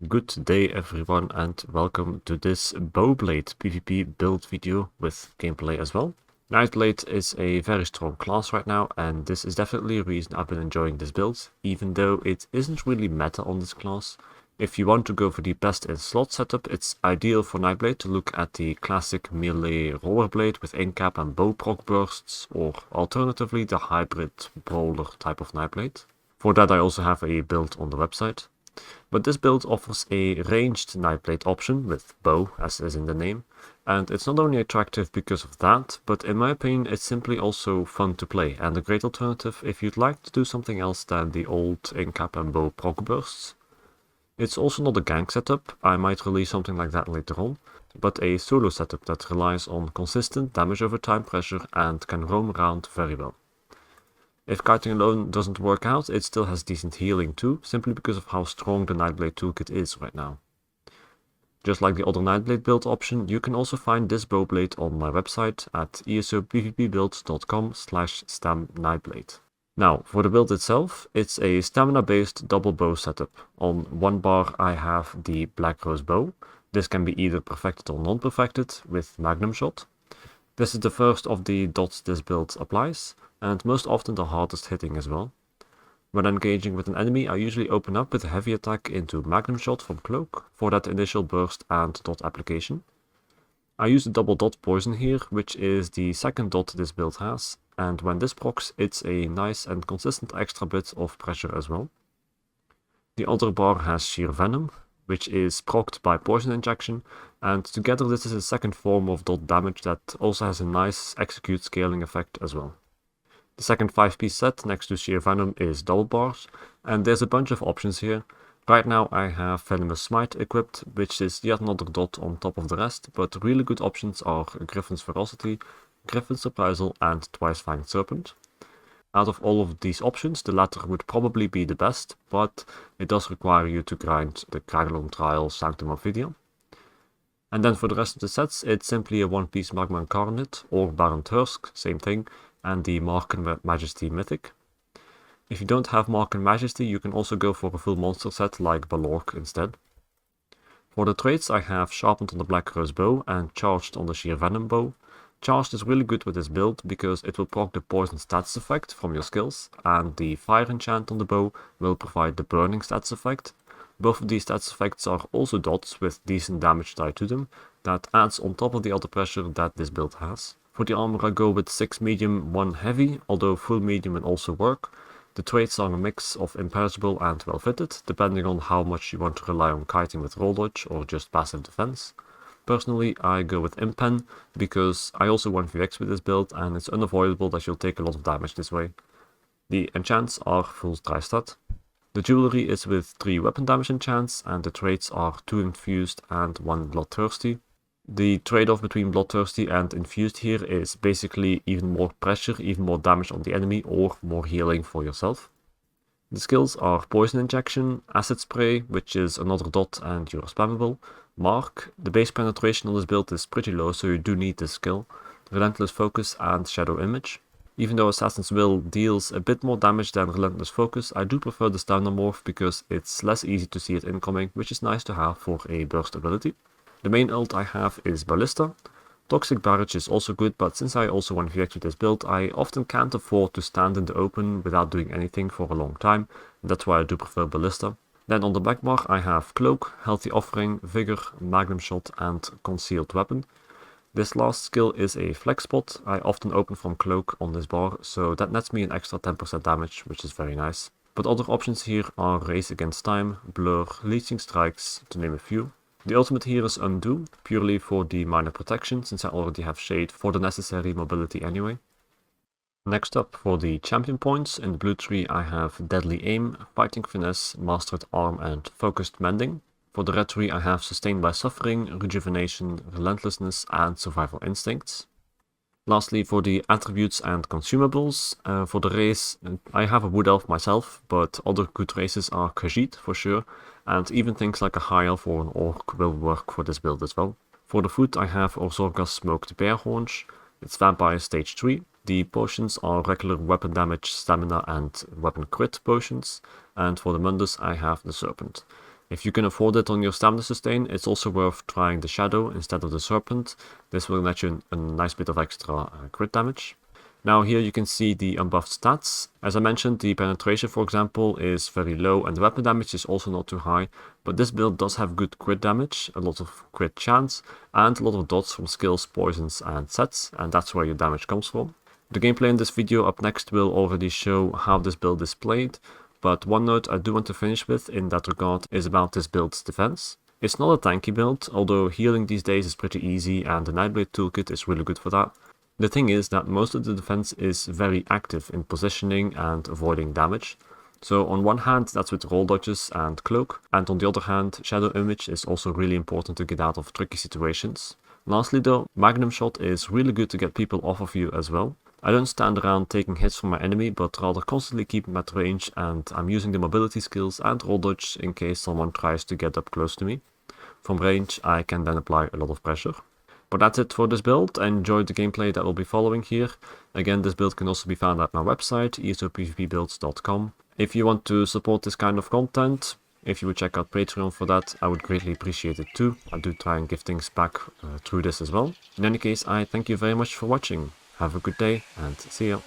Good day everyone and welcome to this BOWBLADE PvP build video with gameplay as well. Nightblade is a very strong class right now and this is definitely a reason I've been enjoying this build, even though it isn't really meta on this class. If you want to go for the best in slot setup, it's ideal for Nightblade to look at the classic melee rollerblade with incap and bow proc bursts, or alternatively the hybrid brawler type of Nightblade. For that I also have a build on the website. But this build offers a ranged Nightblade option with bow, as is in the name, and it's not only attractive because of that, but in my opinion it's simply also fun to play and a great alternative if you'd like to do something else than the old incap and bow proc bursts. It's also not a gank setup, I might release something like that later on, but a solo setup that relies on consistent damage over time pressure and can roam around very well. If kiting alone doesn't work out, it still has decent healing too, simply because of how strong the Nightblade toolkit is right now. Just like the other Nightblade build option, you can also find this bowblade on my website at esopvpbuilds.com/stamnightblade. Now, for the build itself, it's a stamina based double bow setup. On one bar I have the Black Rose bow. This can be either perfected or non-perfected with Magnum shot. This is the first of the dots this build applies, and most often the hardest hitting as well. When engaging with an enemy, I usually open up with a heavy attack into Magnum Shot from Cloak for that initial burst and dot application. I use the double dot poison here, which is the second dot this build has, and when this procs, it's a nice and consistent extra bit of pressure as well. The other bar has Sheer Venom, which is procced by poison injection, and together this is a second form of dot damage that also has a nice execute scaling effect as well. The second 5-piece set next to Sheer Venom is double bars, and there's a bunch of options here. Right now I have Venomous Smite equipped, which is yet another dot on top of the rest, but really good options are Griffin's Ferocity, Griffin's Reprisal and Twice Fanged Serpent. Out of all of these options, the latter would probably be the best, but it does require you to grind the Kragelung Trial Sanctum of Vidia. And then for the rest of the sets, it's simply a 1-piece Magma Incarnate or Baron Tursk, same thing, and the Mark and Majesty Mythic. If you don't have Mark and Majesty, you can also go for a full monster set like Balork instead. For the traits, I have Sharpened on the Black Rose bow and Charged on the Sheer Venom bow. Charged is really good with this build because it will proc the poison stats effect from your skills, and the fire enchant on the bow will provide the burning stats effect. Both of these stats effects are also dots with decent damage tied to them, that adds on top of the other pressure that this build has. For the armor I go with 6 medium, 1 heavy, although full medium will also work. The traits are a mix of imperishable and well fitted, depending on how much you want to rely on kiting with roll dodge or just passive defense. Personally, I go with Impen, because I also want VX with this build and it's unavoidable that you'll take a lot of damage this way. The enchants are full dry stat. The jewelry is with 3 weapon damage enchants and the traits are 2 infused and 1 bloodthirsty. The trade-off between bloodthirsty and infused here is basically even more pressure, even more damage on the enemy or more healing for yourself. The skills are Poison Injection, Acid Spray, which is another dot and you're spammable, Mark. The base penetration on this build is pretty low, so you do need this skill, Relentless Focus and Shadow Image. Even though Assassin's Will deals a bit more damage than Relentless Focus, I do prefer the Stamina Morph because it's less easy to see it incoming, which is nice to have for a burst ability. The main ult I have is Ballista. Toxic Barrage is also good, but since I also want VX with this build, I often can't afford to stand in the open without doing anything for a long time, and that's why I do prefer Ballista. Then on the back bar I have Cloak, Healthy Offering, Vigor, Magnum Shot and Concealed Weapon. This last skill is a flex spot. I often open from Cloak on this bar, so that nets me an extra 10% damage, which is very nice. But other options here are Race Against Time, Blur, Leeching Strikes, to name a few. The ultimate here is Undo, purely for the minor protection, since I already have Shade for the necessary mobility anyway. Next up, for the champion points, in the blue tree I have Deadly Aim, Fighting Finesse, Mastered Arm and Focused Mending. For the red tree I have Sustained by Suffering, Rejuvenation, Relentlessness and Survival Instincts. Lastly, for the attributes and consumables, for the race I have a Wood Elf myself, but other good races are Khajiit for sure, and even things like a High Elf or an Orc will work for this build as well. For the food I have Orzorga's Smoked Bear Haunch, it's Vampire Stage 3. The potions are regular weapon damage, stamina and weapon crit potions, and for the Mundus I have the Serpent. If you can afford it on your stamina sustain, it's also worth trying the Shadow instead of the Serpent. This will net you a nice bit of extra crit damage. Now here you can see the unbuffed stats. As I mentioned, the penetration, for example, is very low and the weapon damage is also not too high, but this build does have good crit damage, a lot of crit chance, and a lot of dots from skills, poisons and sets, and that's where your damage comes from. The gameplay in this video up next will already show how this build is played, but one note I do want to finish with in that regard is about this build's defense. It's not a tanky build, although healing these days is pretty easy and the Nightblade toolkit is really good for that. The thing is that most of the defense is very active in positioning and avoiding damage. So on one hand that's with roll dodges and cloak, and on the other hand shadow image is also really important to get out of tricky situations. Lastly though, magnum shot is really good to get people off of you as well. I don't stand around taking hits from my enemy, but rather constantly keep them at range, and I'm using the mobility skills and roll dodge in case someone tries to get up close to me. From range I can then apply a lot of pressure. But that's it for this build. I enjoyed the gameplay that will be following here. Again, this build can also be found at my website, esopvpbuilds.com. If you want to support this kind of content, if you would check out Patreon for that, I would greatly appreciate it too. I do try and give things back through this as well. In any case, I thank you very much for watching. Have a good day and see ya.